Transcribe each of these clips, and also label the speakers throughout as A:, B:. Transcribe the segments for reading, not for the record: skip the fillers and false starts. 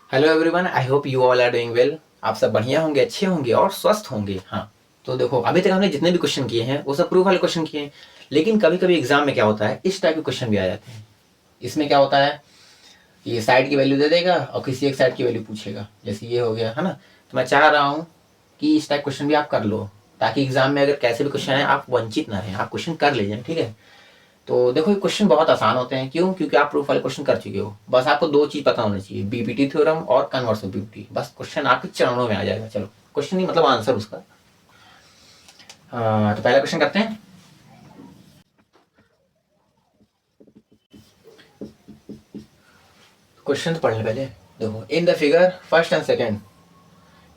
A: Hello everyone, I hope you all are doing well. आप सब बढ़िया होंगे, अच्छे होंगे और स्वस्थ होंगे। हाँ, तो देखो अभी तक हमने जितने भी क्वेश्चन किए हैं वो सब प्रूफ वाले क्वेश्चन किए हैं। लेकिन कभी कभी एग्जाम में क्या होता है, इस टाइप के क्वेश्चन भी आ जाते हैं। इसमें क्या होता है, ये साइड की वैल्यू दे देगा और किसी एक साइड की वैल्यू पूछेगा, जैसे ये हो गया है ना। तो मैं चाह रहा हूँ कि इस टाइप क्वेश्चन भी आप कर लो, ताकि एग्जाम में अगर कैसे भी क्वेश्चन आए आप वंचित ना रहें, आप क्वेश्चन कर ले जाएं। ठीक है, तो देखो ये क्वेश्चन बहुत आसान होते हैं। क्यों? क्योंकि आप प्रूफ वाले क्वेश्चन कर चुके हो। बस आपको दो चीज पता होनी चाहिए, बीपीटी थ्योरम और कन्वर्स ऑफ बीपीटी। बस क्वेश्चन आपके चरणों में आ जाएगा। चलो, क्वेश्चन नहीं मतलब आंसर उसका। तो पहला क्वेश्चन करते हैं। क्वेश्चन तो पढ़ ले पहले। देखो, in the figure first and second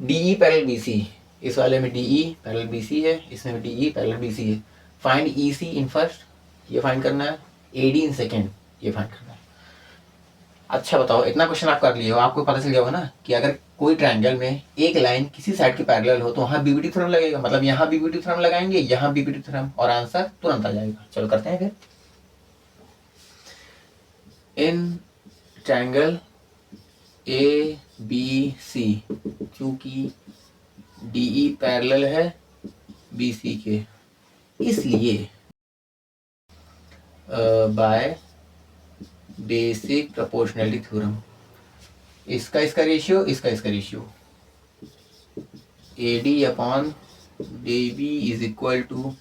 A: DE parallel BC. इस वाले में डीई पैरेलल बीसी है, इसमें डीई पैरेलल बीसी है। फाइंड ईसी इन फर्स्ट, ये फाइंड करना है। एडी इन सेकेंड, ये फाइंड करना है। अच्छा बताओ, इतना क्वेश्चन आप कर लिए हो, आपको पता चल गया होगा ना कि अगर कोई ट्रायंगल में एक लाइन किसी साइड के पैरेलल हो तो वहां बीबीटी थ्योरम लगेगा। मतलब यहाँ बीबीटी थ्योरम लगाएंगे, यहाँ बीबीटी थ्योरम, और आंसर तुरंत आ जाएगा। चलो करते हैं फिर। इन ट्रायंगल ए बी सी, चूंकि डीई पैरेलल है बीसी के, इसलिए बाय बेसिक प्रोपोर्शनैलिटी थ्योरम इसका रेशियो, इसका ratio A D upon D B is equal to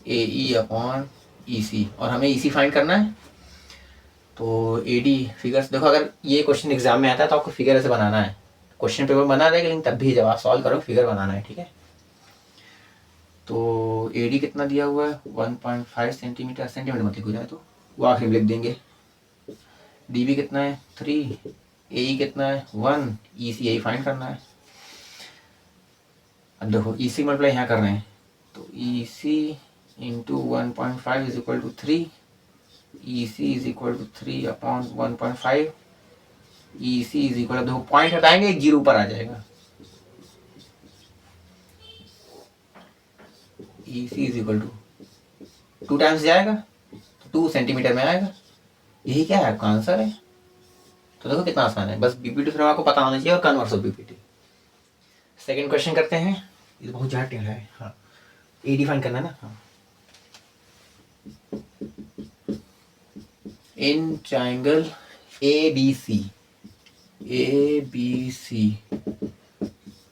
A: A E upon E C, और हमें ई सी फाइंड करना है। तो ए डी फिगर्स देखो, अगर ये क्वेश्चन एग्जाम में आता है तो आपको फिगर ऐसे बनाना है। क्वेश्चन पेपर बना देगा, लेकिन तब भी जब आप सॉल्व करो फिगर बनाना है। ठीक है, तो ए डी कितना दिया हुआ है 1.5 सेंटीमीटर, सेंटीमीटर मत लिखो जाए तो वो आखिर में लिख देंगे। डी बी कितना है 3, ए ई कितना है 1, ई सी यही फाइंड करना है। अब देखो ई सी मल्टीप्लाई यहाँ कर रहे हैं, तो E C into 1.5 is equal to 3, E C is equal to 3 upon 1.5, E C is equal, देखो पॉइंट हटाएंगे एक जीरो ऊपर आ जाएगा। E C is equal to 2 times जाएगा तो 2 सेंटीमीटर में आएगा। यही क्या है, आपका आंसर है। तो देखो कितना आसान है, बस बीपीटी थ्योरम आपको पता होना चाहिए और converse of BPT. Second question करते हैं। ये बहुत ज़्यादा टेढ़ा है। हाँ, ए डिफाइन करना है ना। हाँ, इन ट्राइंगल ए बी सी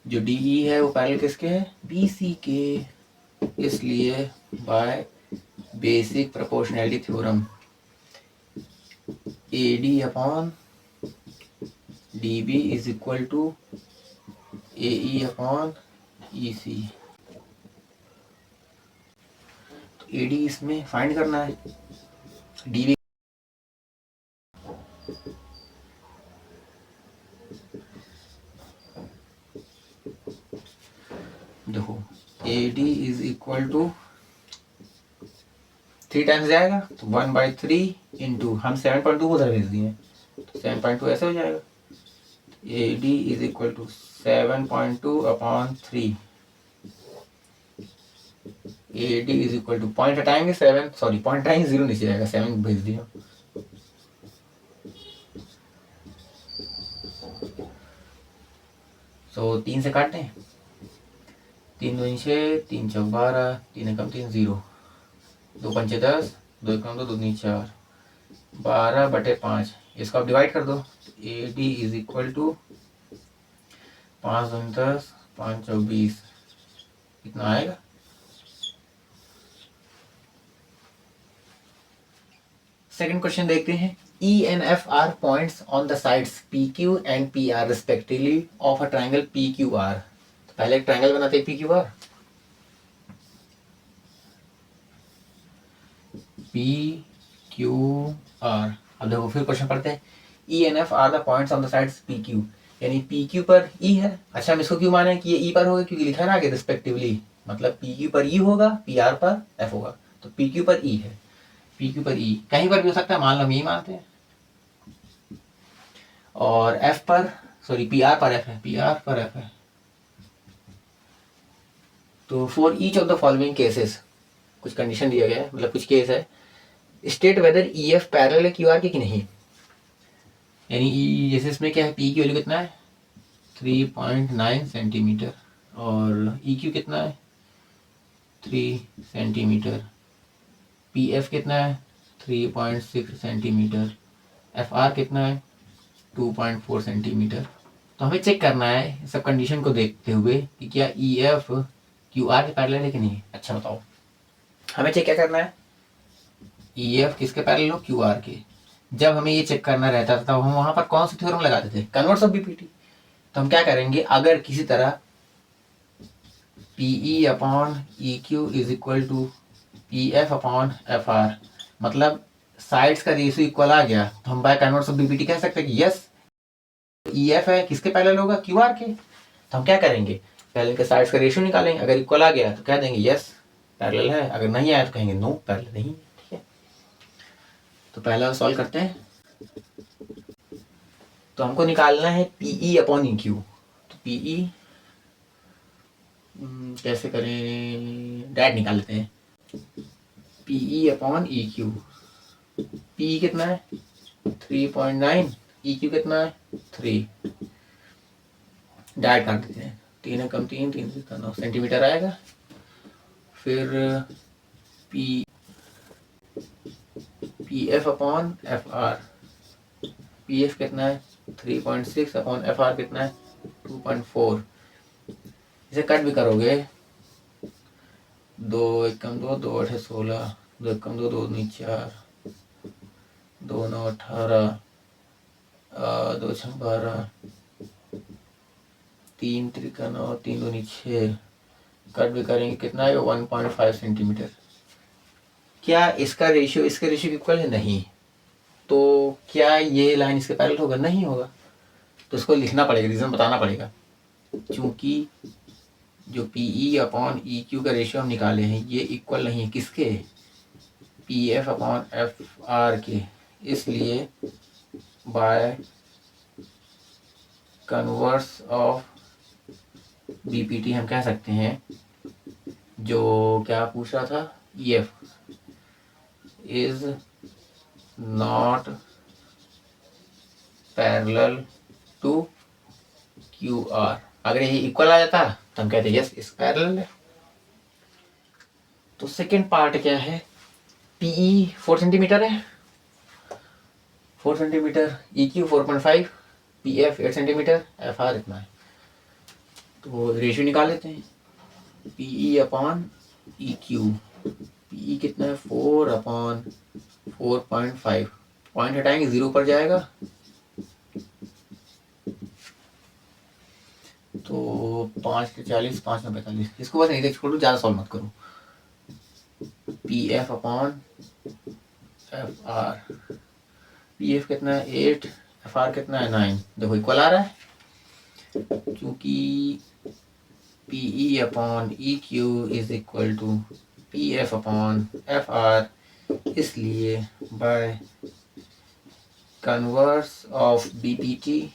A: जो डी ई है वो पैरेलल किसके है, बी सी के, इसलिए by basic proportionality theorem A D upon D B is equal to A E upon E C. तो ए डी इसमें फाइंड करना है, डी बी देखो A D is equal to 3 times जाएगा तो 1/3 इंटू, हम 7.2 को उधर भेज दिए तो 7.2 ऐसे हो जाएगा। A D is equal to 7.2 upon 3, A D is equal to, point हटाएंगे 7, सॉरी पॉइंट हटाएंगे 0 नीचे जाएगा, 7 भेज दिया। तो 3 से काटते हैं, 3 2 6, 3 चौक 12, 3 एकम 3 0, 2 पंचे 10, 2 एकम 2, 2 दूनी 4, 12/5। इसको आप डिवाइड कर दो, A D is equal to 5 2 10, 5 चौक 20, कितना आएगा। सेकंड क्वेश्चन देखते हैं। E and F are points on the sides PQ and PR respectively of a triangle PQR। तो पहले एक ट्रायंगल बनाते हैं PQR। PQR, अब देखो फिर क्वेश्चन पढ़ते हैं। E and F are the points on the sides PQ, यानी PQ पर E है। अच्छा, हम इसको क्यों माने कि ये E पर होगा, क्योंकि लिखा है ना आगे रिस्पेक्टिवली, मतलब PQ पर E होगा, PR पर F होगा। तो PQ पर E है, PQ पर E कहीं पर भी हो सकता है, मान लो हम यही मानते हैं। और F पर, सॉरी PR पर F है, PR पर F है। तो for each of the following cases, कुछ कंडीशन दिया गया है, मतलब कुछ केस है। State whether E F parallel है क्यू आर के कि नहीं। यानी जैसे इसमें क्या है, पी की वैल्यू कितना है 3.9 सेंटीमीटर और ई क्यू कितना है 3 सेंटीमीटर, पी एफ कितना है 3.6 सेंटीमीटर, एफ आर कितना है 2.4 सेंटीमीटर। तो हमें चेक करना है सब कंडीशन को देखते हुए कि क्या ई एफ क्यू आर के पैरेलल है कि नहीं। अच्छा बताओ, हमें चेक क्या करना है, ई एफ किसके पैरेलल हो, क्यू आर के। जब हमें ये चेक करना रहता था तब हम वहाँ पर कौन सा थ्योरम लगाते थे, कन्वर्स ऑफ बीपीटी। तो हम क्या करेंगे, अगर किसी तरह P E upon E Q is equal to P F upon F R, मतलब साइड्स का रेशियो इक्वल आ गया, तो हम बाय कन्वर्स ऑफ बीपीटी कह सकते हैं कि यस ई एफ है किसके पैरेलल होगा, क्यू आर के। तो हम क्या करेंगे, पहले के साइड्स का रेशियो निकालेंगे, अगर इक्वल आ गया तो कह देंगे यस पैरेलल है, अगर नहीं आया तो कहेंगे नो पैरेलल नहीं। ठीक है, तो पहला सॉल्व करते हैं। तो हमको निकालना है पीई अपॉन ई क्यू। तो पीई कैसे करें, डायरेक्ट निकाल लेते हैं, PE upon E Q. P कितना है 3.9, ई क्यू कितना है 3, डायरेक्ट काट देते हैं, 3 कम 3, 3 से 9 सेंटीमीटर आएगा। फिर P P F upon F are, P F कितना है 3.6 अपॉन एफ आर कितना है 2.4। इसे कट भी करोगे, 2 एकम 2, 2 8 16, 2 एकम 2, 2 9 4, 2 9 18, 2 6 12, 3 त्रिका 9, 3 2 6, कट भी करेंगे कितना है 1.5 सेंटीमीटर। क्या इसका रेशियो इसके रेशियो इक्वल है, नहीं। तो क्या ये लाइन इसके पैरेलल होगा, नहीं होगा। तो इसको लिखना पड़ेगा, रीजन बताना पड़ेगा, क्योंकि जो P E upon E Q का रेशियो हम निकाले हैं ये इक्वल नहीं है किसके, P F upon F are के, इसलिए बाय कन्वर्स ऑफ बीपीटी हम कह सकते हैं, जो क्या पूछ रहा था, E F is not parallel to Q R. अगर ये इक्वल आ जाता तो हम कहते यस इस पैरेलल है। तो सेकेंड पार्ट क्या है, पीई 4 सेंटीमीटर है, 4 centimetre, E Q 4.5, P F 8 centimetre, F R इतना है। तो रेशियो निकाल लेते हैं, PE upon E Q, PE कितना है 4 अपॉन 4.5, पॉइंट हटाएंगे 0 पर जाएगा, तो 5 के 40, 5 में 45। इसको बस नहीं छोड़ो, ज़्यादा सॉल्व मत करो। P F upon F are, P F कितना है 8, एफ आर कितना है 9, देखो इक्वल आ रहा है, क्योंकि P E upon E Q is equal to P F upon F R, इसलिए by converse of B P T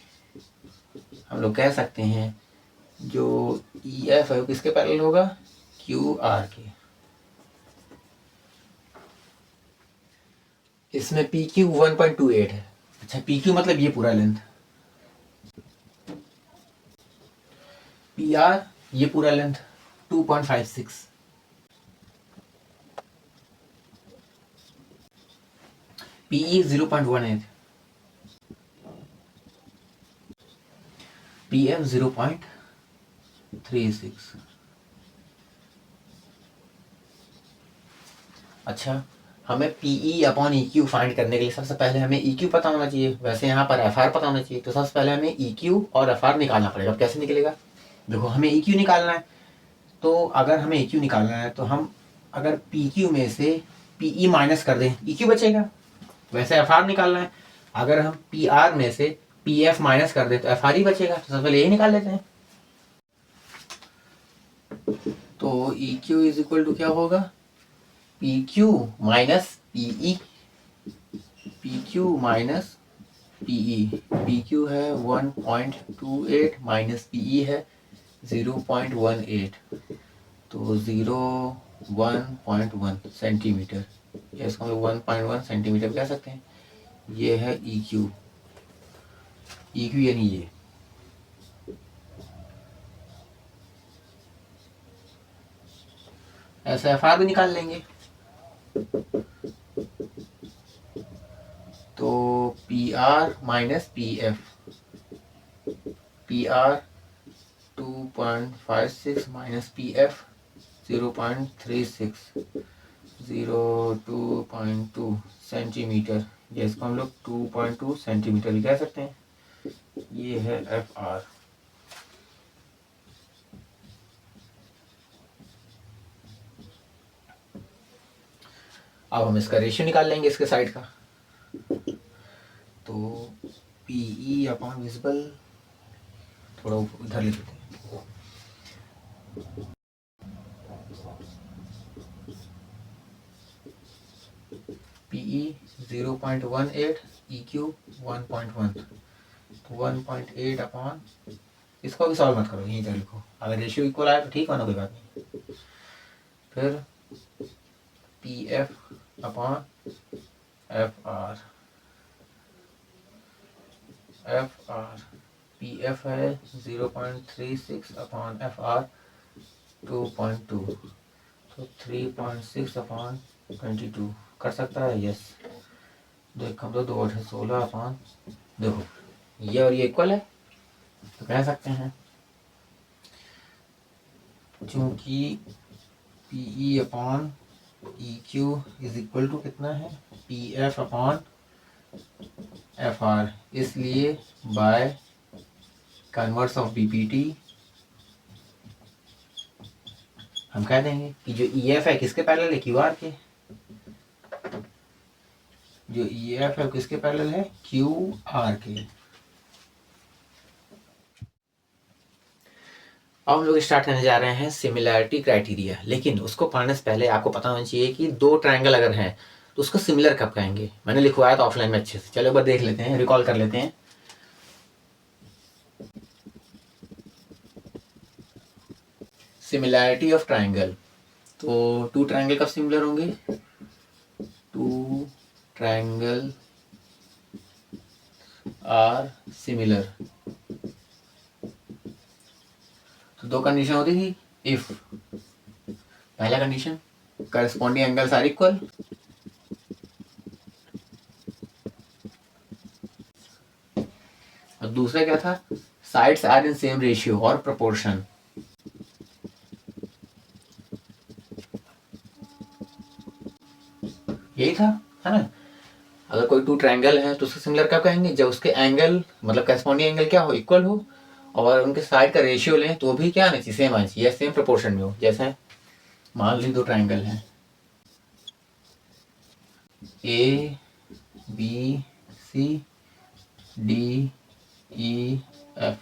A: हम लोग कह सकते हैं जो ई एफ है वो किसके पैरेलल होगा, क्यू आर के। इसमें पी क्यू 1.28 है। अच्छा, पी क्यू मतलब ये पूरा लेंथ, पी आर ये पूरा लेंथ 2.56, पीई 0.18, पी एफ 0.36। अच्छा, हमें PE upon E Q find करने के लिए सबसे पहले हमें ई क्यू पता होना चाहिए, वैसे यहाँ पर एफ आर पता होना चाहिए। तो सबसे पहले हमें ई क्यू और एफ आर निकालना पड़ेगा। अब कैसे निकलेगा, देखो हमें ई क्यू निकालना है, तो अगर हमें ई क्यू निकालना है तो हम अगर पी क्यू में से पी ई माइनस कर दें ई क्यू बचेगा। वैसे एफ आर निकालना है, अगर हम पी आर में से पी एफ माइनस कर दें तो एफ आर ही बचेगा। तो सबसे पहले यही निकाल लेते हैं। तो E Q is equal to क्या होगा, P Q minus PE, P Q minus PE, P Q है 1.28 माइनस पीई है 0.18, तो 1.1 सेंटीमीटर, या इसको हम 1.1 सेंटीमीटर कह सकते हैं। ये है ई क्यू। ई क्यू यानी ये, ऐसा एफ आर भी निकाल लेंगे। तो P R minus P F, P R 2.56 minus P F 0.36, 2.2 centimetre, या इसको हम लोग 2.2 सेंटीमीटर भी कह सकते हैं। ये है एफ आर। अब हम इसका रेशियो निकाल लेंगे इसके साइड का। तो पी ई अपॉन विजिबल, थोड़ा इधर लिख देते हैं, पी ई 0.18, ई क्यू 1.1, तो 1.8 अपॉन, इसको भी सॉल्व मत करो, यहीं तक लिखो, अगर रेशियो इक्वल आए तो ठीक है ना, कोई बात नहीं। फिर P F upon F are, F R P F है 0.36 अपॉन एफ आर 2.2, तो 3.6 अपॉन 22 कर सकता है, यस। दो एक कम दो, 2 8 16 अपॉन, देखो ये और ये इक्वल है तो कह सकते हैं, क्योंकि P E upon E Q is equal to कितना है, P F upon F R, इसलिए बाय कन्वर्स ऑफ बीपीटी हम कह देंगे कि जो ई एफ है किसके पैरेलल है, क्यू आर के, जो ई एफ है किसके पैरेलल है, क्यू आर के। अब हम लोग स्टार्ट करने जा रहे हैं सिमिलैरिटी क्राइटेरिया, लेकिन उसको पढ़ने से पहले आपको पता होना चाहिए कि दो ट्रायंगल अगर हैं तो उसको सिमिलर कब कहेंगे। मैंने लिखवाया था ऑफलाइन में अच्छे से, चलो एक बार देख लेते हैं, रिकॉल कर लेते हैं। सिमिलैरिटी ऑफ ट्रायंगल, तो टू ट्रायंगल कब सिमिलर होंगे, टू ट्रायंगल आर सिमिलर। तो दो कंडीशन होती थी, इफ पहला condition corresponding angles are equal, और दूसरा क्या था, sides are in same ratio और प्रोपोर्शन। यही था, है ना। अगर कोई टू ट्रायंगल है तो उसको सिमिलर कब कहेंगे, जब उसके एंगल मतलब करस्पॉन्डिंग एंगल क्या हो, इक्वल हो, और उनके साइड का रेशियो लें तो भी क्या आना चाहिए, सेम आना चाहिए, सेम प्रोपोर्शन में हो। जैसे मान ली दो ट्रायंगल हैं A B C D E F,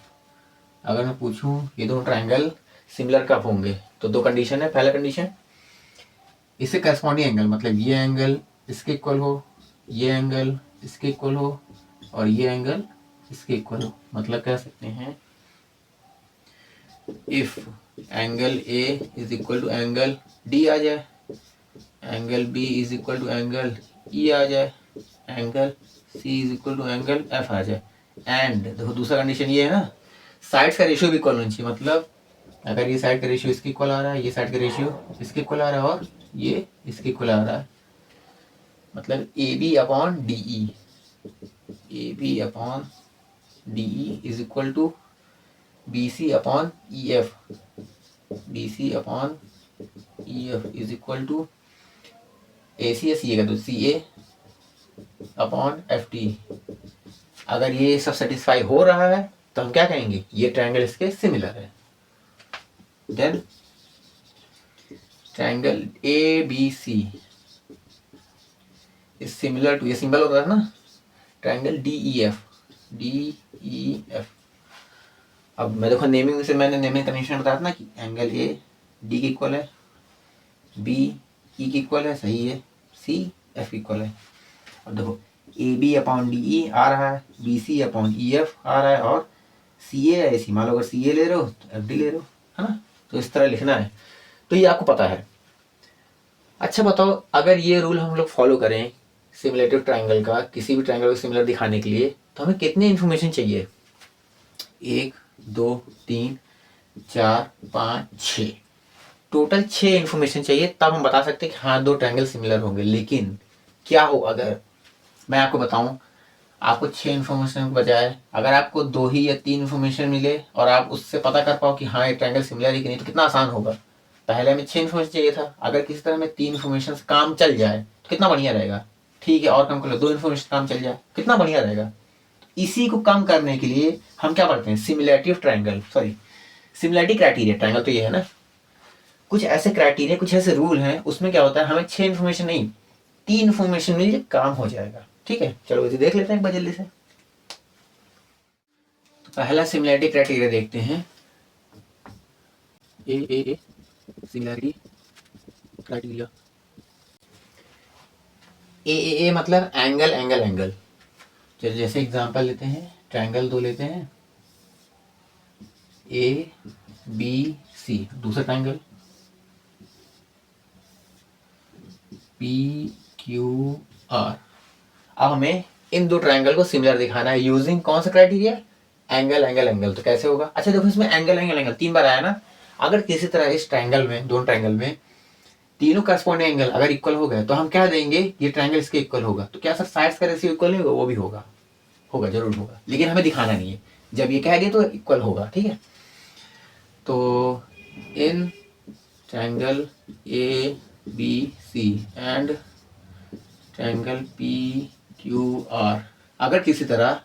A: अगर मैं पूछूं ये दोनों ट्रायंगल सिमिलर कब होंगे, तो दो कंडीशन है। पहला कंडीशन इससे करस्पॉन्डिंग एंगल मतलब ये एंगल इसके इक्वल हो, ये एंगल इसके इक्वल हो, और ये एंगल इसके इक्वल हो। मतलब कह सकते हैं if angle A is equal to angle D आ जाए, angle B is equal to angle E आ जाए, angle C is equal to angle F आ जाए। एंड देखो दूसरा कंडीशन ये है ना, साइड्स का रेशियो भी इक्वल होना चाहिए। मतलब अगर ये साइड का रेशियो इसके इक्वल आ रहा है, ये साइड का रेशियो इसके इक्वल आ रहा है, और ये इसके इक्वल आ रहा है, मतलब A B upon D E, A B upon D E is equal to B C upon E F, B C upon E F is equal to A C, C A का तो C A upon F T. अगर ये सब satisfy हो रहा है तो हम क्या कहेंगे, ये ट्रायंगल इसके सिमिलर है। Then triangle A B C is similar to, ये सिंबल होता है ना, triangle D E F, D E F. अब मैं देखो नेमिंग से मैंने नेमिंग कंडीशन बताया था ना कि एंगल ए डी के इक्वल है, बी ई के इक्वल है, सही है, सी एफ इक्वल है। और देखो A B upon D E आ रहा है, B C upon E F आ रहा है, और सी ए ऐसी, मान लो अगर सी ए ले रहे हो तो एफ डी ले रहे हो, है ना। तो इस तरह लिखना है, तो ये आपको पता है। अच्छा बताओ, अगर ये रूल हम लोग फॉलो करें सिमिलेटिव ट्रायंगल का, किसी भी ट्रायंगल को सिमिलर दिखाने के लिए, तो हमें कितनी इन्फॉर्मेशन चाहिए। 1 2 3 4 5 6, टोटल 6 इन्फॉर्मेशन चाहिए, तब हम बता सकते हैं कि हाँ 2 ट्रायंगल सिमिलर होंगे। लेकिन क्या हो अगर मैं आपको बताऊं, आपको 6 इन्फॉर्मेशन के बजाय अगर आपको 2 ही या 3 इन्फॉर्मेशन मिले और आप उससे पता कर पाओ कि हाँ ये ट्रायंगल सिमिलर है कि नहीं, तो कितना आसान होगा। पहले हमें 6 इन्फॉर्मेशन चाहिए था, अगर किसी तरह हमें 3 इन्फॉर्मेशन से काम चल जाए तो कितना बढ़िया रहेगा। ठीक है, और कम कर लो, 2 इन्फॉर्मेशन काम चल जाए, कितना बढ़िया रहेगा। इसी को कम करने के लिए हम क्या पढ़ते हैं, similarity of triangle, sorry similarity criteria. Triangle तो ये है ना, कुछ ऐसे क्राइटेरिया, कुछ ऐसे रूल हैं, उसमें क्या होता है हमें 6 इन्फॉर्मेशन नहीं 3 इन्फॉर्मेशन मिल जाए काम हो जाएगा। ठीक है, चलो इसे देख लेते हैं एक बार जल्दी से। तो पहला सिमिलैरिटी क्राइटेरिया देखते हैं, ए सिमिलैरिटी क्राइटेरिया। ए मतलब एंगल एंगल एंगल। चलिए जैसे एग्जांपल लेते हैं, ट्रायंगल 2 लेते हैं, ए बी सी, दूसरा ट्रायंगल पी क्यू आर। अब हमें इन 2 ट्रायंगल को सिमिलर दिखाना है यूजिंग कौन सा क्राइटेरिया, एंगल एंगल एंगल। तो कैसे होगा, अच्छा देखो इसमें एंगल एंगल एंगल 3 बार आया ना। अगर किसी तरह इस ट्रायंगल में, दोनों ट्रायंगल में तीनों करस्पॉन्डिंग एंगल अगर इक्वल हो गए तो हम क्या देंगे, ये ट्रायंगल इसके इक्वल होगा। तो क्या सर साइड्स का रेशियो इक्वल नहीं होगा, वो भी होगा, होगा जरूर होगा, लेकिन हमें दिखाना नहीं है। जब ये कहेंगे तो इक्वल होगा। ठीक है, तो in triangle A B C and triangle P Q R, अगर किसी तरह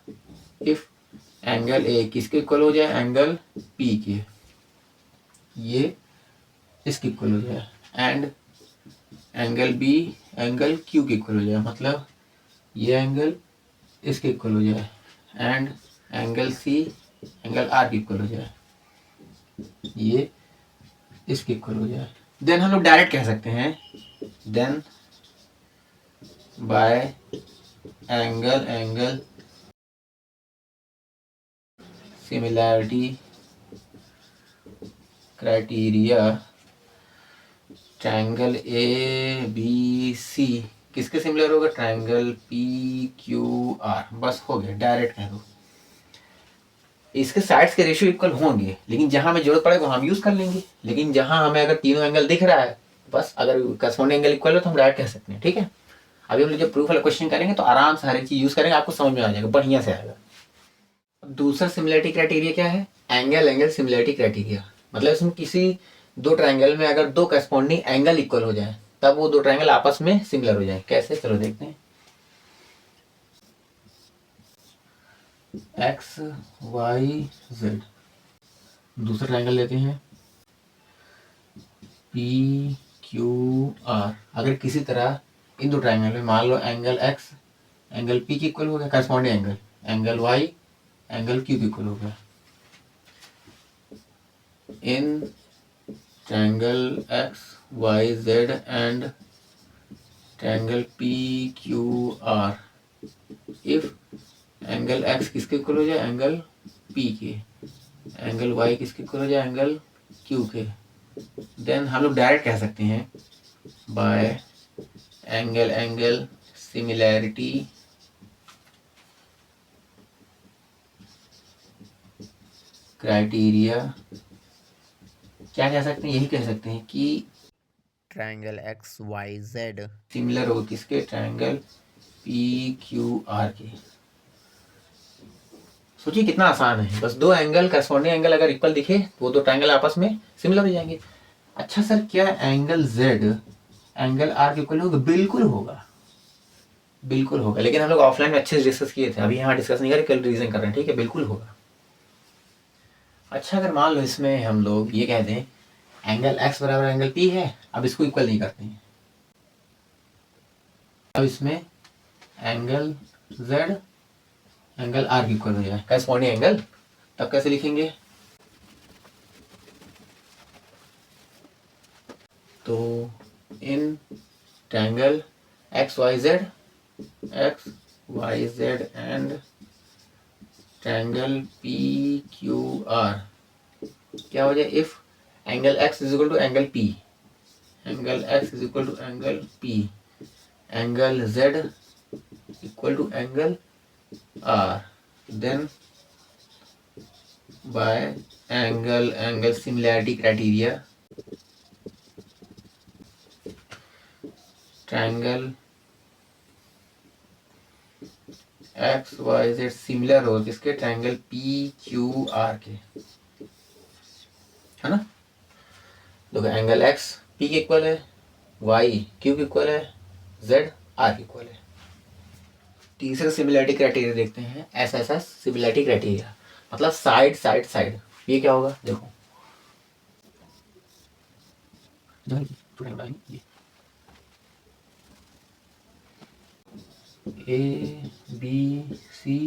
A: इफ एंगल ए किसके इक्वल हो जाए, एंगल पी के, ये इसके इक्वल हो जाए, and angle B angle Q के इक्वल हो जाए, मतलब ये एंगल इसके इक्वल हो जाए, and angle C angle R के इक्वल हो जाए, ये इसके इक्वल हो जाए। देन हम लोग डायरेक्ट कह सकते हैं, then by angle angle similarity criteria triangle A B C किसके सिमिलर होगा, ट्रायंगल पी क्यू आर। बस हो गया, डायरेक्ट कह दो। इसके साइड्स के रेशियो इक्वल होंगे, लेकिन जहां हमें जरूरत पड़ेगा हम यूज कर लेंगे। लेकिन जहां हमें अगर तीनों एंगल दिख रहा है, बस अगर करस्पॉन्डिंग एंगल इक्वल है तो हम डायरेक्ट कह सकते हैं। ठीक है, अभी हम लोग जब प्रूफ वाला क्वेश्चन करेंगे तो आराम से हर एक चीज यूज करेंगे, आपको समझ में आ जाएगा, बढ़िया से आएगा। दूसरा सिमिलैरिटी क्राइटेरिया क्या है, एंगल एंगल सिमिलैरिटी क्राइटेरिया। मतलब इसमें किसी 2 ट्रायंगल में अगर 2 करस्पॉन्डिंग एंगल इक्वल हो जाए तब वो 2 ट्रायंगल आपस में सिमिलर हो जाए। कैसे, चलो देखते हैं। एक्स वाई जेड, दूसरा ट्रायंगल लेते हैं पी क्यू आर। अगर किसी तरह इन 2 ट्रायंगल में मान लो एंगल एक्स एंगल पी के इक्वल हो गया, corresponding angle angle Y angle Q के इक्वल हो गया। In triangle X Y Z and triangle P Q R, if angle X किसके इक्वल हो जाए, एंगल पी के, एंगल वाई किसके इक्वल हो जाए, एंगल क्यू के, देन हम लोग डायरेक्ट कह सकते हैं by angle angle similarity criteria. क्या कह सकते हैं, यही कह सकते हैं कि triangle X Y Z similar हो किसके, ट्रायंगल पी क्यू आर के। सोचिए कितना आसान है, बस 2 एंगल करस्पॉन्डिंग एंगल अगर इक्वल दिखे तो वो 2 ट्रायंगल आपस में सिमिलर हो जाएंगे। अच्छा सर क्या एंगल जेड एंगल आर के इक्वल होगा, बिल्कुल होगा, बिल्कुल होगा। लेकिन हम लोग ऑफलाइन में अच्छे से डिस्कस किए थे, अभी यहाँ डिस्कस नहीं कर रहे, कल रिवीजन कर रहे हैं। ठीक है, बिल्कुल होगा। अच्छा अगर मान लो इसमें हम लोग ये कहते हैं एंगल एक्स बराबर एंगल पी है, अब इसको इक्वल नहीं करते हैं, अब इसमें एंगल जेड एंगल आर की इक्वल हो जाए, करस्पॉन्डिंग एंगल, तब कैसे लिखेंगे, तो in triangle X Y Z and triangle P Q R क्या हो जाए, if angle X is equal to angle P, angle X is equal to angle P, angle Z equal to angle R, then by angle similarity criteria, triangle X Y Z similar हो किसके, triangle P Q R के, है ना। देखो angle X P के equal है, Y Q के equal है, जेड आर के इक्वल है। तीसरा सिमिलैरिटी क्राइटेरिया देखते हैं, एस सिमिलैरिटी क्राइटेरिया, मतलब साइड साइड साइड। ये क्या होगा, देखो A B C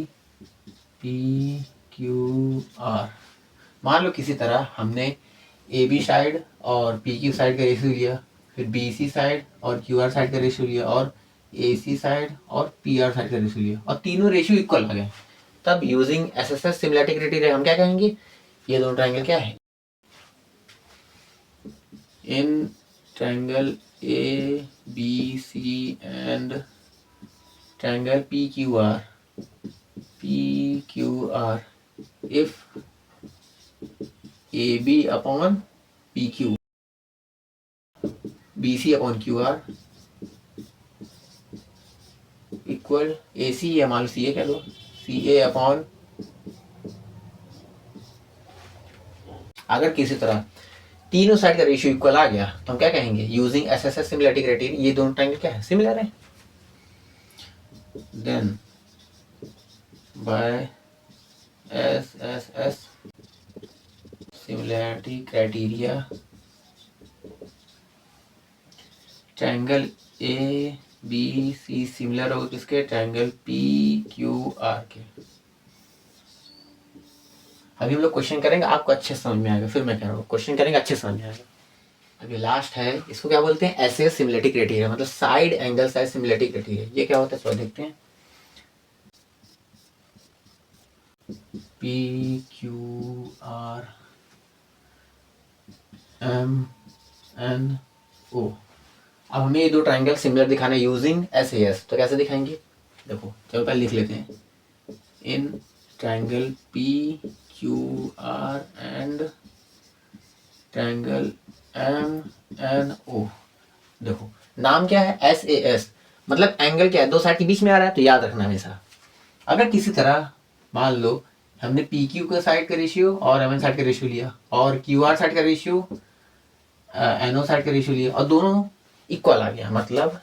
A: P Q R. मान लो किसी तरह हमने ए बी साइड और पी क्यू साइड का रेशियो लिया, फिर बी सी साइड और क्यू आर साइड का रेशियो लिया, और ए सी साइड और पी आर साइड का रेशियो लिया, और तीनों रेशियो इक्वल आ गए। तब using S S S similarity criteria हम क्या कहेंगे, ये दोनों ट्रायंगल क्या है, in triangle A B C and triangle P Q R if A B upon P Q, B C upon Q R equal A C, या मान लो सी ए कह दो, सी ए अपॉन, अगर किसी तरह तीनों साइड का रेशियो इक्वल आ गया तो हम क्या कहेंगे, using S S S similarity criteria, ये दोनों ट्रायंगल क्या है, सिमिलर है। Then by S S S similarity criteria, triangle A B C similar होगा किसके, ट्रायंगल पी क्यू आर के। अभी हम लोग क्वेश्चन करेंगे, आपको अच्छे समझ में आएगा, फिर मैं कह रहा हूँ क्वेश्चन करेंगे अच्छे समझ में आएगा। अभी लास्ट है, इसको क्या बोलते हैं, एस एस सिमिलैरिटी क्राइटेरिया, मतलब side angle side similarity criteria. ये क्या होता है, सो देखते हैं, P Q R M N O. अब हमें ये दो ट्रायंगल सिमिलर दिखाना है यूजिंग एस ए एस, तो कैसे दिखाएंगे, देखो चलो पहले लिख लेते हैं, in triangle P Q R and triangle M N O. देखो नाम क्या है, एस ए एस, मतलब एंगल क्या है, दो साइड के बीच में आ रहा है, तो याद रखना हमेशा। अगर किसी तरह मान लो हमने पी क्यू का साइड का रेशियो और एम एन साइड का रेशियो लिया, और क्यू आर साइड का रेशियो एन ओ साइड का रेशियो लिया, और दोनों इक्वल आ गया, मतलब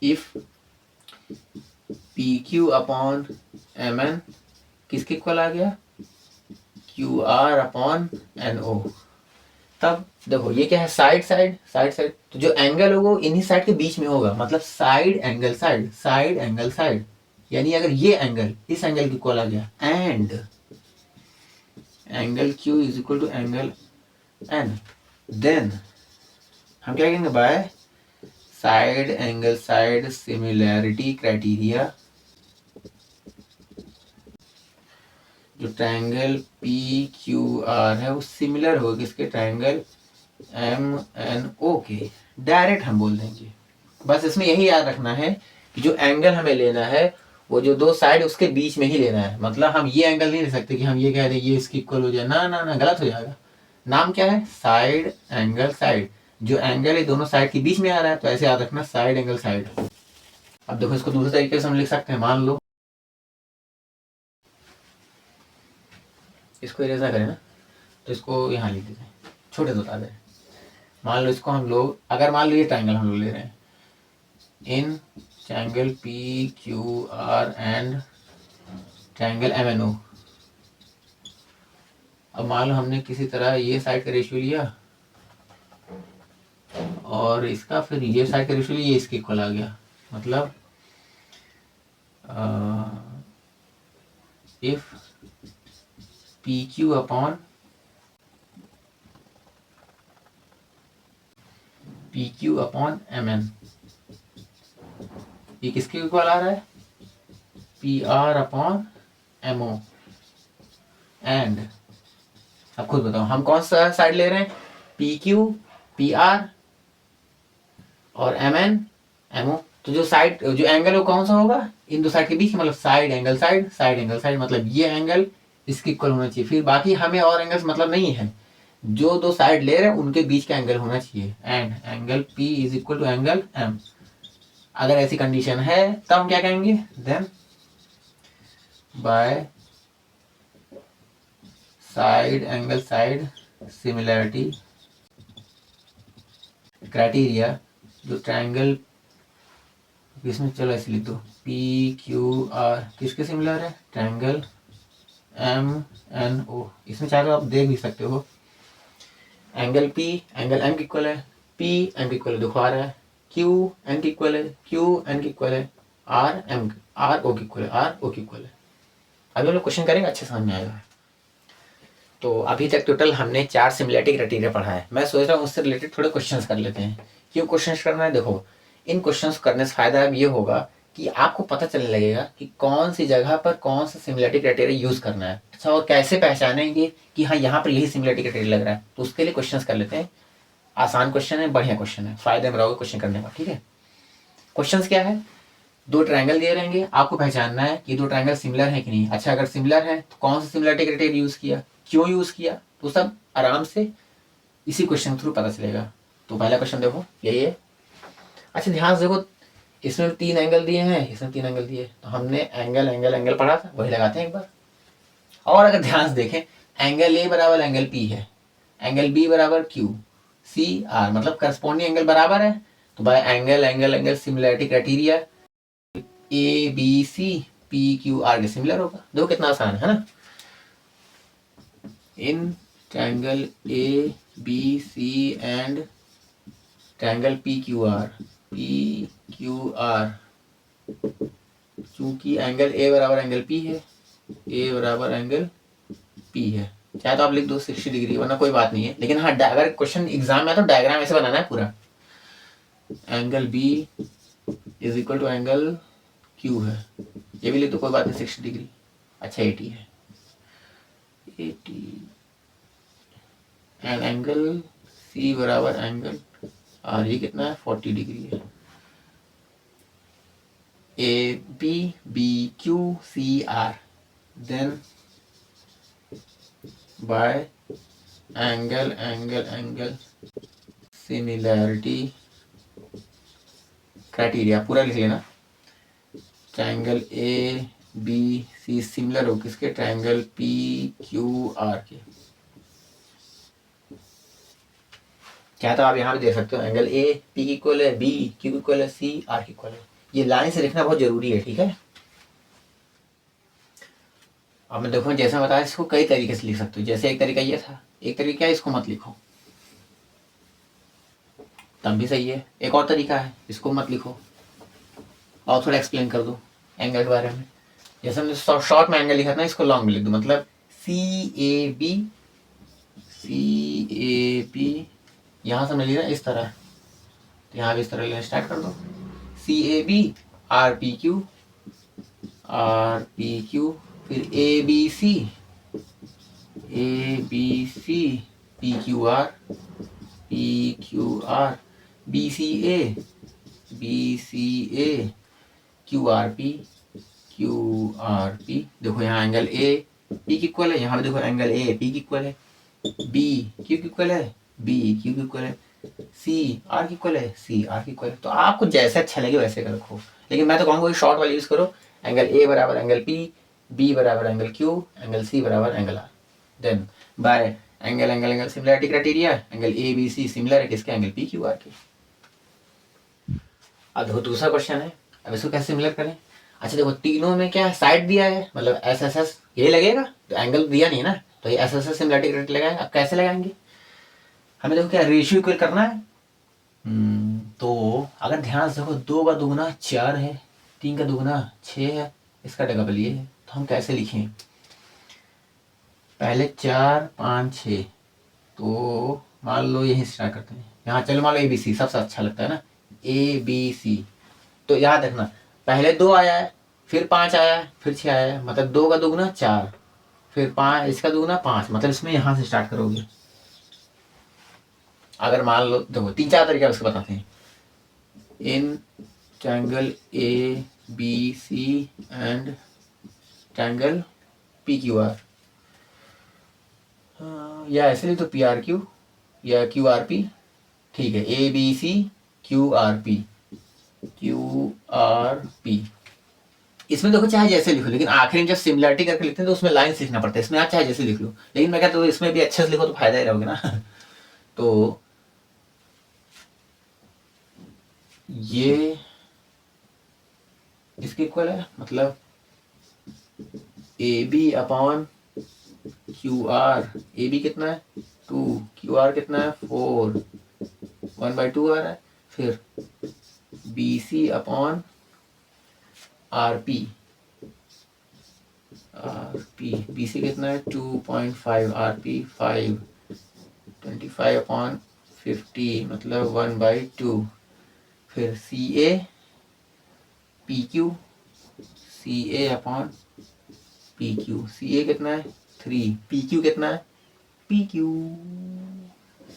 A: if P Q upon M N किसके इक्वल आ गया, Q R upon N O. तब देखो ये क्या है, साइड साइड साइड साइड, तो जो एंगल होगा इन्हीं साइड के बीच में होगा, मतलब side angle side, side angle side, यानी अगर ये एंगल इस एंगल की इक्वल आ गया, and angle Q is equal to angle N, then हम क्या कहेंगे, by side angle side similarity criteria, जो ट्रायंगल पी क्यू आर है वो सिमिलर होगा किसके, ट्रायंगल एम एन ओ के। डायरेक्ट हम बोल देंगे, बस इसमें यही याद रखना है कि जो एंगल हमें लेना है वो जो दो साइड उसके बीच में ही लेना है, मतलब हम ये एंगल नहीं ले सकते कि हम ये कह दें ये इसकी इक्वल हो जाए, ना ना ना, गलत हो जाएगा। नाम क्या है, साइड एंगल साइड, जो एंगल है दोनों साइड के बीच में आ रहा है, तो ऐसे याद रखना, साइड एंगल साइड। अब देखो इसको दूसरे तरीके से हम लिख सकते हैं, मान लो इसको इरेजर करें ना, तो इसको यहाँ लिख देते हैं, छोटे बता दें। मान लो इसको हम लोग, अगर मान लो ये ट्रायंगल हम लोग ले रहे हैं, in triangle P Q R and triangle M N O. अब मान लो हमने किसी तरह ये साइड का रेशियो लिया और इसका, फिर ये साइड का रेशियो लिया, ये इसके इक्वल आ गया, मतलब if P Q upon P Q upon M N, ये किसके इक्वल आ रहा है, P R upon M O. And अब खुद बताओ हम कौन सा साइड ले रहे हैं, पी क्यू पी आर और एम एन एम ओ। तो जो एंगल है वो कौन सा होगा, इन दो साइड के बीच, मतलब side angle side, side angle side, मतलब ये एंगल इसके इक्वल होना चाहिए। फिर बाकी हमें और एंगल्स मतलब नहीं है, जो दो साइड ले रहे हैं उनके बीच का एंगल होना चाहिए। And angle P is equal to angle M। अगर ऐसी कंडीशन है तब हम क्या कहेंगे, then by side angle side similarity criteria, जो ट्रायंगल इसमें, चलो ऐसे लिख दो, PQR किसके सिमिलर है, ट्रायंगल MNO। इसमें चाहे तो आप देख भी सकते हो, एंगल P एंगल M की इक्वल है, P M की इक्वल है, देखो आ रहा है, Q N की इक्वल है, Q N की इक्वल है, R O की इक्वल है, R O की इक्वल है। अभी हम लोग क्वेश्चन करेंगे, अच्छे समझ में आएगा। तो अभी तक टोटल हमने 4 सिमिलरिटी क्राइटेरिया पढ़ा है। मैं सोच रहा हूँ उससे रिलेटेड थोड़े क्वेश्चंस कर लेते हैं। क्यों क्वेश्चंस करना है, देखो इन क्वेश्चंस करने से फायदा अब ये होगा कि आपको पता चलने लगेगा कि कौन सी जगह पर कौन सा सिमिलरिटी क्राइटेरिया यूज करना है। अच्छा, और कैसे पहचानेंगे कि हाँ यहाँ पर यही सिमिलरिटी क्राइटेरिया लग रहा है, तो उसके लिए क्वेश्चंस कर लेते हैं। आसान क्वेश्चन है, बढ़िया क्वेश्चन है, फायदे में रहोगे क्वेश्चन करने का। ठीक है, क्वेश्चन क्या है, दो ट्रायंगल दिए रहेंगे, आपको पहचानना है कि दो ट्रायंगल सिमिलर है कि नहीं। अच्छा, अगर सिमिलर है तो कौन सा सिमिलरिटी क्राइटेरिया यूज किया, क्यों यूज किया, तो सब आराम से इसी क्वेश्चन के थ्रू पता चलेगा। तो पहला क्वेश्चन देखो, यही है। अच्छा, ध्यान से देखो, इसमें 3 एंगल दिए हैं, इसमें 3 एंगल दिए, तो हमने एंगल एंगल एंगल पढ़ा था, वही लगाते हैं एक बार। और अगर ध्यान से देखें, एंगल ए बराबर एंगल पी है, एंगल बी बराबर क्यू, सी आर, मतलब करस्पॉन्डिंग एंगल बराबर है। तो by angle angle angle similarity criteria A B C P Q R के सिमिलर होगा। देखो कितना आसान है ना। In triangle A B C and triangle P Q R, चूंकि एंगल ए बराबर एंगल पी है, ए बराबर एंगल पी है, चाहे तो आप लिख दो 60 डिग्री, वरना कोई बात नहीं है। लेकिन हाँ, अगर क्वेश्चन एग्जाम में है तो डायग्राम ऐसे बनाना है पूरा। Angle B is equal to angle Q है, ये भी लिख दो, कोई बात नहीं, 60 डिग्री। अच्छा, 80 है, 80 एंड एंगल सी बराबर एंगल आर, ये कितना है, 40 डिग्री है। A B Q C R, then by angle angle angle similarity criteria, पूरा लिख लेना। Triangle A B C similar हो किसके, ट्रायंगल पी क्यू आर के। क्या तो आप यहाँ पे देख सकते हो, एंगल ए पी की इक्वल है, बी क्यू की इक्वल है, सी आर की इक्वल है। ये लाइन से लिखना बहुत जरूरी है, ठीक है। अब मैं देखो, जैसा बताया, इसको कई तरीके से लिख सकते हो। जैसे एक तरीका ये था, एक तरीका है इसको मत लिखो, तब भी सही है। एक और तरीका है, इसको मत लिखो और थोड़ा एक्सप्लेन कर दो एंगल के बारे में। जैसे हमने शॉर्ट में एंगल लिखा था ना, इसको लॉन्ग में लिख दो, मतलब सी ए बी, यहाँ से मैं लिख रहा इस तरह, तो यहाँ भी इस तरह लेना स्टार्ट कर दो। C A B R P Q, फिर A B C P Q R, B C A Q R P. देखो यहाँ एंगल ए पी की इक्वल है, यहाँ पे देखो एंगल ए पी की इक्वल है, बी क्यू की इक्वल है, बी क्यू की इक्वल है, सी आर की इक्वल है, सी आर की इक्वल है। तो आपको जैसे अच्छा लगे वैसे कर रखो, लेकिन मैं तो कहूँगा शॉर्ट वाला यूज करो। एंगल ए बराबर एंगल पी, बी बराबर एंगल क्यू, एंगल सी बराबर angle R. Then by angle angle angle similarity criteria, angle A B C similar है किसके, एंगल पी क्यू आर के। अब देखो दूसरा क्वेश्चन है, अब इसको कैसे सिमिलर करें। अच्छा देखो, तीनों में क्या साइड दिया है, मतलब एस एस एस ये लगेगा, तो एंगल दिया नहीं है ना, तो ये S S S similarity criteria लगाएंगे। अब कैसे लगाएंगे, हमें देखो क्या रेशियो इक्वल करना है। तो अगर ध्यान से देखो, 2 का दुगुना 4 है, 3 का दुगुना 6 है, इसका डबल ये है। तो हम कैसे लिखें, पहले 4 5 6, तो मान लो यही स्टार्ट करते हैं। यहाँ चलो मान लो ए बी सी सबसे अच्छा लगता है ना, ए बी सी। तो याद रखना, पहले 2 आया है, फिर 5 आया है, फिर 6 आया है, मतलब 2 का दुगुना 4, फिर 5, इसका दुगुना 5, मतलब इसमें यहाँ से स्टार्ट करोगे। अगर मान लो, देखो 3 4 तरीके उसको बताते हैं। In triangle A B C and triangle P Q R, या ऐसे लिख दो पी आर क्यू या क्यू आर पी, ठीक है, A B C Q R P, Q R P. इसमें देखो चाहे जैसे लिखो, लेकिन आखिर में जब सिमिलरिटी करके लिखते हैं तो उसमें लाइन लिखना पड़ता है, इसमें आप चाहे जैसे लिख लो, लेकिन मैं कहता हूँ इसमें भी अच्छे से लिखो तो फायदा ही रहोगे ना। तो ये इसके इक्वल है, मतलब A B upon Q R, A B कितना है 2, क्यू आर कितना है 4, 1/2 आ रहा है। फिर B C upon R P, B C कितना है 2.5, आर पी 5, 25/50 मतलब 1/2। फिर C A P Q, C A upon P Q, C A कितना है 3, पी क्यू कितना है पी क्यू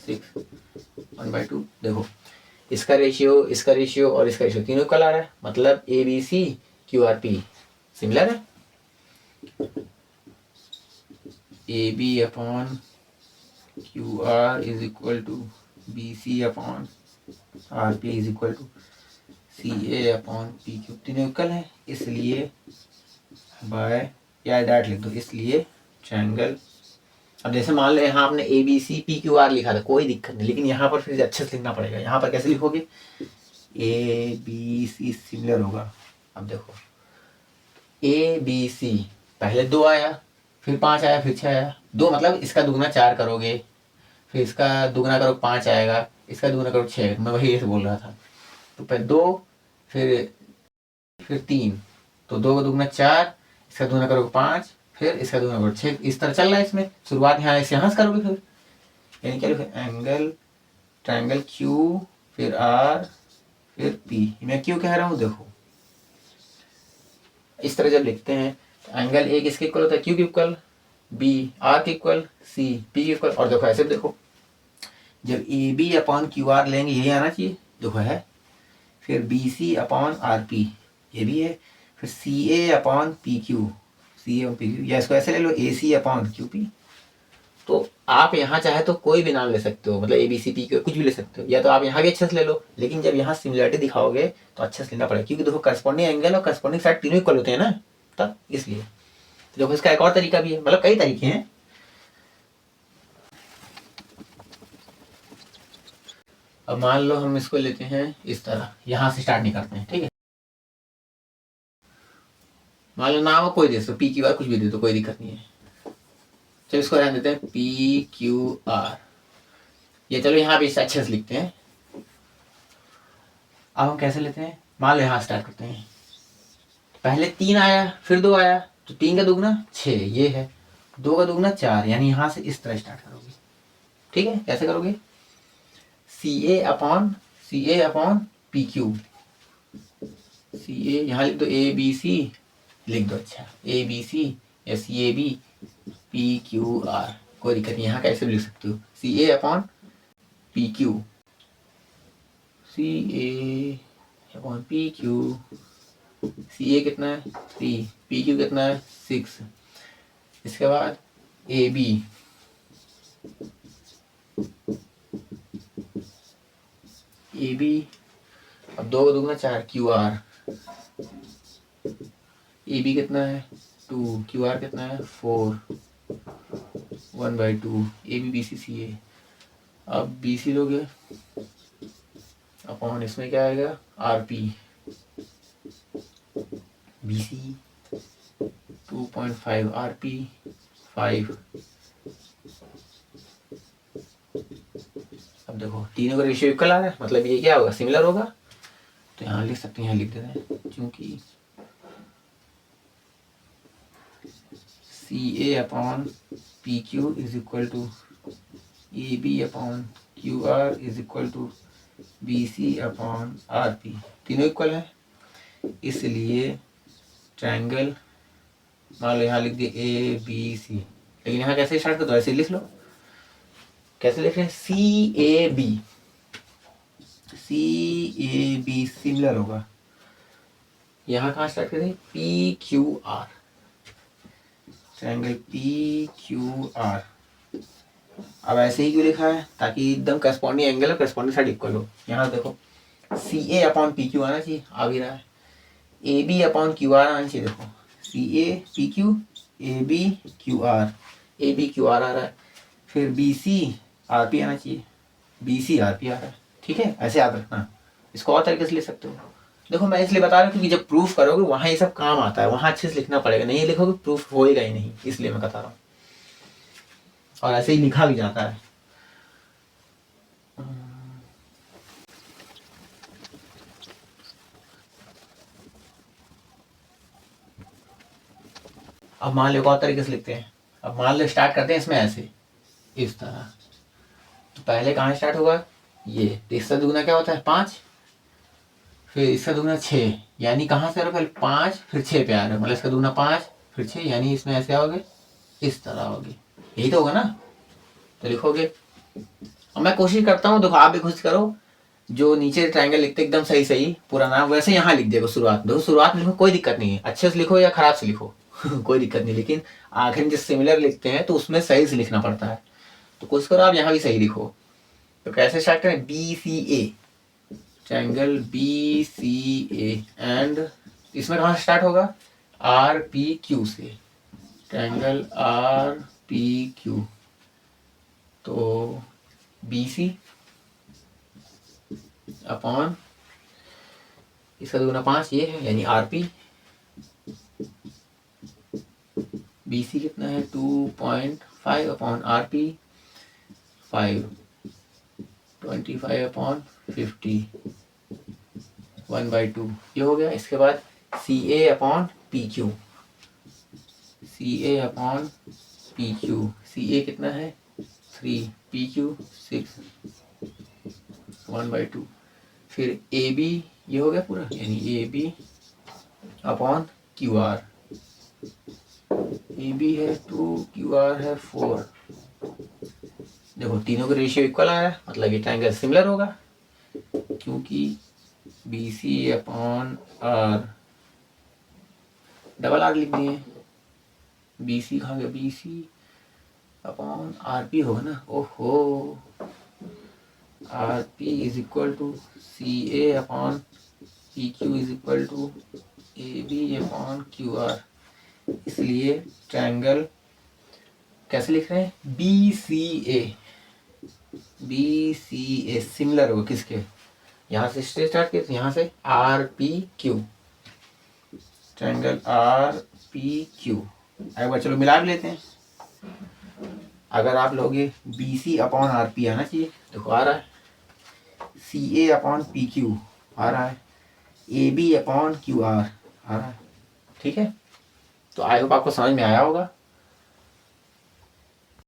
A: 6, 1/2। देखो इसका रेशियो और इसका रेशियो तीनों इक्वल आ रहा है, मतलब A B C Q R P similar है। A B upon Q R is equal to B C upon R P is equal to C A upon P Q, तीनों equal है, इसलिए bye या that लिख दो, इसलिए triangle. अब जैसे मान लो यहाँ आपने A B C P Q R लिखा था, कोई दिक्कत नहीं, लेकिन यहाँ पर फिर अच्छे से लिखना पड़ेगा। यहाँ पर कैसे लिखोगे, ए बी सी सिमिलर होगा। अब देखो ए बी सी, पहले 2 आया, फिर 5 आया, फिर 6 आया, 2 मतलब इसका दुगना 4 करोगे, फिर इसका दुगना करो 5 आएगा, इसका दुगना करो 6, मैं वही ऐसे बोल रहा था। तो पहले 2 फिर 3, तो 2 का दुगना 4, इसका दुगना करोगे 5, फिर इसका दुगना करोगे 6, इस तरह चल रहा है। इसमें शुरुआत यहाँ से करोगे, फिर यानी क्या लिखो एंगल ट्रायंगल क्यू फिर आर फिर पी। मैं क्यों कह रहा हूँ, देखो इस तरह जब लिखते हैं तो एंगल ए किसके इक्वल होता है, क्यू के इक्वल, बी आर के इक्वल, सी पी के इक्वल। और देखो ऐसे देखो जब A B upon Q R लेंगे यही आना चाहिए, देखो है। फिर B C upon R P ये भी है, फिर C A upon P Q, C A P Q, या इसको ऐसे ले लो A C upon Q P. तो आप यहाँ चाहे तो कोई भी नाम ले सकते हो, मतलब A B C P Q कुछ भी ले सकते हो, या तो आप यहाँ भी अच्छे से ले लो, लेकिन जब यहाँ सिमिलरिटी दिखाओगे तो अच्छे से लेना पड़ेगा, क्योंकि देखो करस्पॉन्डिंग एंगल और करस्पॉन्डिंग साइड तीनों इक्वल होते हैं ना, तब इसलिए। तो देखो इसका एक और तरीका भी है, मतलब कई तरीके हैं। अब मान लो हम इसको लेते हैं इस तरह, यहाँ से स्टार्ट नहीं करते हैं, ठीक है। मान लो नाम कोई दे दो, पी क्यू आर कुछ भी दे दो, कोई दिक्कत नहीं है। चलो इसको रहने देते हैं पी क्यू आर, ये चलो यहाँ भी अच्छे से लिखते हैं। अब हम कैसे लेते हैं, मान लो यहाँ स्टार्ट करते हैं, पहले 3 आया फिर 2 आया, तो 3 का दुगना 6 ये है, 2 का दुगना 4, यानी यहाँ से इस तरह स्टार्ट करोगे, ठीक है। कैसे करोगे, सी A upon P Q, C ए यहाँ लिख दो, ए बी सी लिख दो, अच्छा ए बी सी या C A B P Q R, कोई दिक्कत नहीं, यहाँ कैसे भी लिख सकते हो, C A upon P Q, C A upon P Q, C A कितना है 3, पी क्यू कितना है 6, इसके बाद ए बी, ए बी, अब 2 का दुगना 4, क्यू आर, ए बी कितना है 2, क्यू आर कितना है 4, 1/2, A B B C C ए। अब बी सी लोगे अपॉन इसमें क्या आएगा R P, B C 2.5, R P 5। अब देखो तीनों का रेशियो इक्वल आ रहा है, मतलब ये क्या होगा सिमिलर होगा, तो यहाँ लिख सकते हैं, यहाँ लिख देते हैं, क्योंकि C A upon P Q is equal to A B upon Q R is equal to B C upon R P, तीनों इक्वल है, इसलिए ट्रायंगल, मान लो यहाँ लिख दिए ए बी सी, लेकिन यहाँ कैसे स्टार्ट कर दो, ऐसे लिख लो, कैसे लिख रहे हैं सी ए बी सिमिलर होगा, यहाँ कहाँ स्टार्ट करें P Q R, triangle P Q R अब ऐसे ही क्यों लिखा है, ताकि एकदम करस्पॉन्डिंग एंगल और करस्पॉन्डिंग साइड इक्वल हो। यहाँ देखो C A upon P Q आना चाहिए, आ भी रहा है। A B upon Q R आना चाहिए, देखो C A P Q, A B Q R, A B Q R आ रहा है। फिर बी सी आर पी आना चाहिए, बी सी आर पी आ रहा है। ठीक है, ऐसे याद रखना। इसको और तरीके से ले सकते हो। देखो मैं इसलिए बता रहा हूँ क्योंकि जब प्रूफ करोगे वहाँ ये सब काम आता है, वहाँ अच्छे से लिखना पड़ेगा, नहीं लिखोगे प्रूफ होएगा ही नहीं, इसलिए मैं बता रहा हूँ। और ऐसे ही लिखा भी जाता है। अब मान लो एक और तरीके से लिखते हैं। अब मान लो स्टार्ट करते हैं इसमें ऐसे, इस तरह। तो पहले कहाँ स्टार्ट होगा, ये, तो इसका दुगना क्या होता है 5, फिर इसका दुगना 6, यानी कहाँ से आ रहा है, पहले 5 फिर 6 पे आ रहा है, मतलब इसका दुगना 5 फिर 6, यानी इसमें ऐसे आओगे, इस तरह आओगे। यही तो होगा ना, तो लिखोगे। अब मैं कोशिश करता हूँ, देखो आप भी कोशिश करो, जो नीचे ट्रायंगल लिखते एकदम सही सही पूरा नाम, वैसे यहाँ लिख देगा शुरुआत। देखो शुरुआत में लिखो, कोई दिक्कत नहीं है, अच्छे से लिखो या खराब से लिखो कोई दिक्कत नहीं, लेकिन आखिर में जो सिमिलर लिखते हैं तो उसमें सही से लिखना पड़ता है। तो कोशिश करो आप यहाँ भी सही लिखो। तो कैसे स्टार्ट करें, B C A, triangle B C A, and इसमें कहाँ से स्टार्ट होगा, आर पी क्यू से, ट्रायंगल आर पी क्यू। तो बी सी अपॉन इसका दुगना 5 ये है, यानी आर पी। बी सी कितना है 2.5 अपॉन आर पी 5, 25 अपॉन 50, 1/2 ये हो गया। इसके बाद सी A upon P Q, C A upon P Q, C A कितना है 3, पी क्यू 6, 1/2। फिर ए बी ये हो गया पूरा, यानी A B upon Q R, A B है 2, क्यू आर है 4। देखो तीनों का रेशियो इक्वल आ रहा है, मतलब ये ट्रायंगल सिमिलर होगा, क्योंकि B C upon R, double R लिख दिए, बी सी कहाँ गया, B C upon R P होगा ना, ओहो, R P is equal to C A upon P Q is equal to A B upon Q R. इसलिए triangle कैसे लिख रहे हैं, B C A, B C A similar होगा किसके, यहाँ से स्टार्ट किए तो यहाँ से R P Q, triangle R P Q. एक बार चलो मिला भी लेते हैं। अगर आप लोगे B C upon R P आना चाहिए, देखो आ रहा है, C A upon P Q आ रहा है, A B upon Q R आ रहा है। ठीक है, तो आई होप आपको समझ में आया होगा।